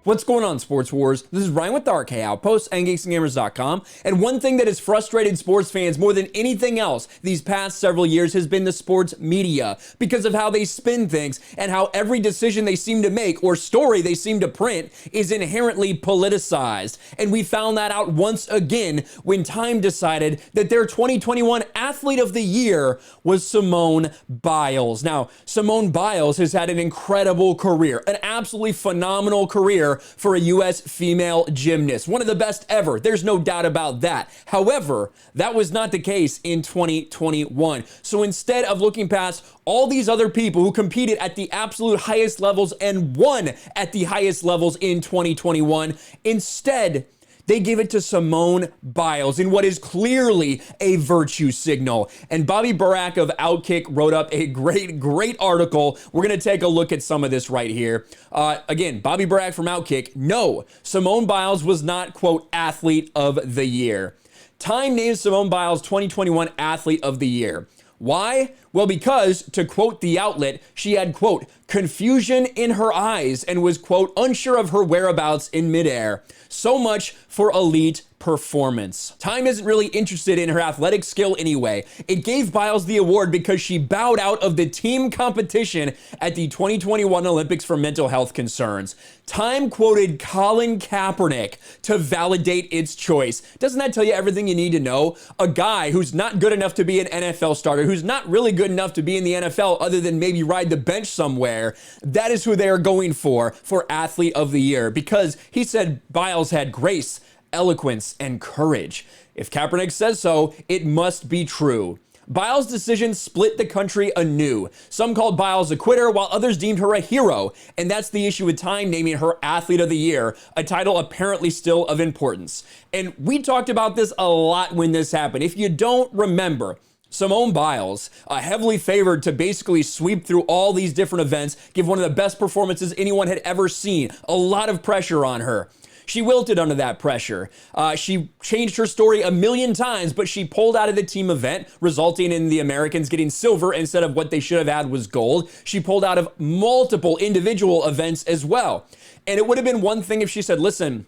What's going on, Sports Wars? This is Ryan with the RK Outpost and GeeksGamers.com. And one thing that has frustrated sports fans more than anything else these past several years has been the sports media, because of how they spin things and how every decision they seem to make or story they seem to print is inherently politicized. And we found that out once again when Time decided that their 2021 Athlete of the Year was Simone Biles. Now, Simone Biles has had an incredible career, an absolutely phenomenal career for a U.S. female gymnast. One of the best ever. There's no doubt about that. However, that was not the case in 2021. So instead of looking past all these other people who competed at the absolute highest levels and won at the highest levels in 2021, instead, they gave it to Simone Biles in what is clearly a virtue signal. And Bobby Barack of Outkick wrote up a great article. We're going to take a look at some of this right here. Again, Bobby Barack from Outkick. No, Simone Biles was not, quote, Athlete of the Year. Time named Simone Biles 2021 Athlete of the Year. Why? Well, because, to quote the outlet, she had, quote, confusion in her eyes and was, quote, unsure of her whereabouts in midair. So much for elite performance. Time isn't really interested in her athletic skill anyway. It gave Biles the award because she bowed out of the team competition at the 2021 Olympics for mental health concerns. Time quoted Colin Kaepernick to validate its choice. Doesn't that tell you everything you need to know? A guy who's not good enough to be an NFL starter, who's not really good enough to be in the NFL other than maybe ride the bench somewhere, that is who they are going for Athlete of the Year, because he said Biles had grace, eloquence, and courage. If Kaepernick says so, it must be true. Biles' decision split the country anew. Some called Biles a quitter, while others deemed her a hero. And that's the issue with Time naming her Athlete of the Year, a title apparently still of importance. And we talked about this a lot when this happened. If you don't remember, Simone Biles, heavily favored to basically sweep through all these different events, give one of the best performances anyone had ever seen. A lot of pressure on her. She wilted under that pressure. She changed her story a million times, but she pulled out of the team event, resulting in the Americans getting silver instead of what they should have had was gold. She pulled out of multiple individual events as well. And it would have been one thing if she said, listen,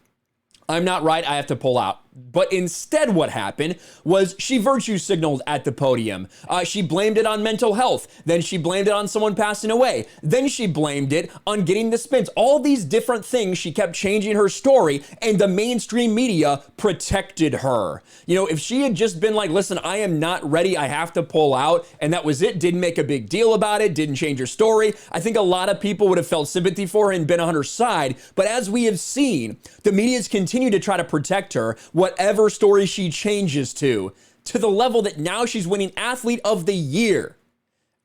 I'm not right, I have to pull out. But instead what happened was she virtue signaled at the podium. She blamed it on mental health. Then she blamed it on someone passing away. Then she blamed it on getting the spins. All these different things, she kept changing her story, and the mainstream media protected her. You know, if she had just been like, listen, I am not ready, I have to pull out, and that was it, didn't make a big deal about it, didn't change her story, I think a lot of people would have felt sympathy for her and been on her side. But as we have seen, the media's continue to try to protect her, whatever story she changes to the level that now she's winning Athlete of the Year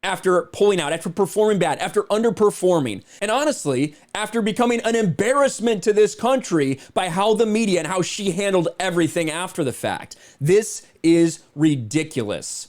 after pulling out, after performing bad, after underperforming, and honestly, after becoming an embarrassment to this country by how the media and how she handled everything after the fact. This is ridiculous.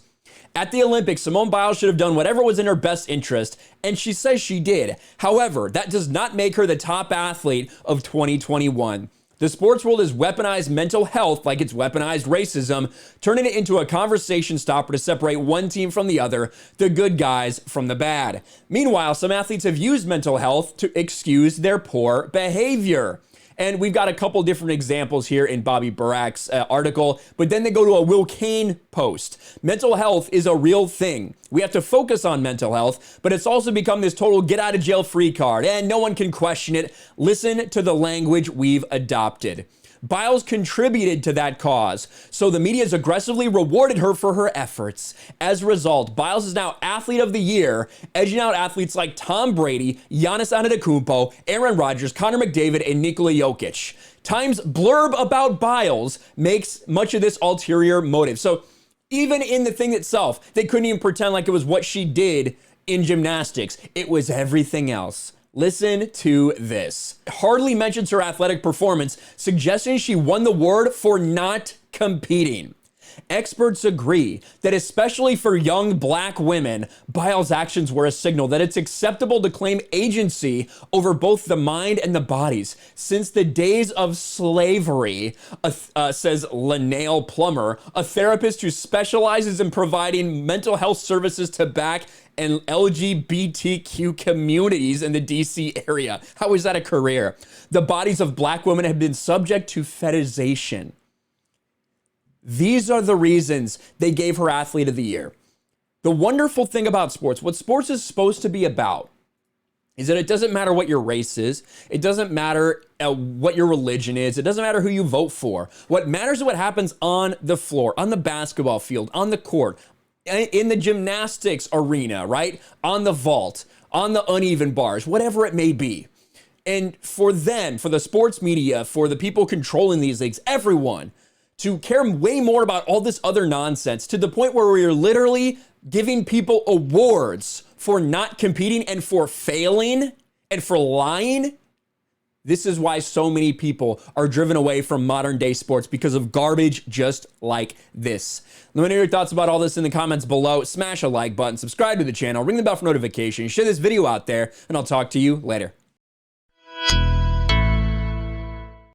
At the Olympics, Simone Biles should have done whatever was in her best interest, and she says she did. However, that does not make her the top athlete of 2021. The sports world has weaponized mental health like it's weaponized racism, turning it into a conversation stopper to separate one team from the other, the good guys from the bad. Meanwhile, some athletes have used mental health to excuse their poor behavior. And we've got a couple different examples here in Bobby Barack's article, but then they go to a Will Kane post. Mental health is a real thing. We have to focus on mental health, but it's also become this total get out of jail free card, and no one can question it. Listen to the language we've adopted. Biles contributed to that cause, so the media has aggressively rewarded her for her efforts. As a result, Biles is now Athlete of the Year, edging out athletes like Tom Brady, Giannis Antetokounmpo, Aaron Rodgers, Connor McDavid, and Nikola Jokic. Time's blurb about Biles makes much of this ulterior motive. So even in the thing itself, they couldn't even pretend like it was what she did in gymnastics. It was everything else. Listen to this. Hardly mentions her athletic performance, suggesting she won the award for not competing. Experts agree that especially for young black women, Biles' actions were a signal that it's acceptable to claim agency over both the mind and the bodies. Since the days of slavery, says Linnell Plummer, a therapist who specializes in providing mental health services to black and LGBTQ communities in the DC area. How is that a career? The bodies of black women have been subject to fetishization. These are the reasons they gave her Athlete of the Year. The wonderful thing about sports, what sports is supposed to be about, is that it doesn't matter what your race is. It doesn't matter what your religion is. It doesn't matter who you vote for. What matters is what happens on the floor, on the basketball field, on the court, in the gymnastics arena, right? On the vault, on the uneven bars, whatever it may be. And for them, for the sports media, for the people controlling these leagues, everyone, to care way more about all this other nonsense to the point where we're literally giving people awards for not competing and for failing and for lying. This is why so many people are driven away from modern day sports, because of garbage just like this. Let me know your thoughts about all this in the comments below. Smash a like button, subscribe to the channel, ring the bell for notifications, share this video out there, and I'll talk to you later.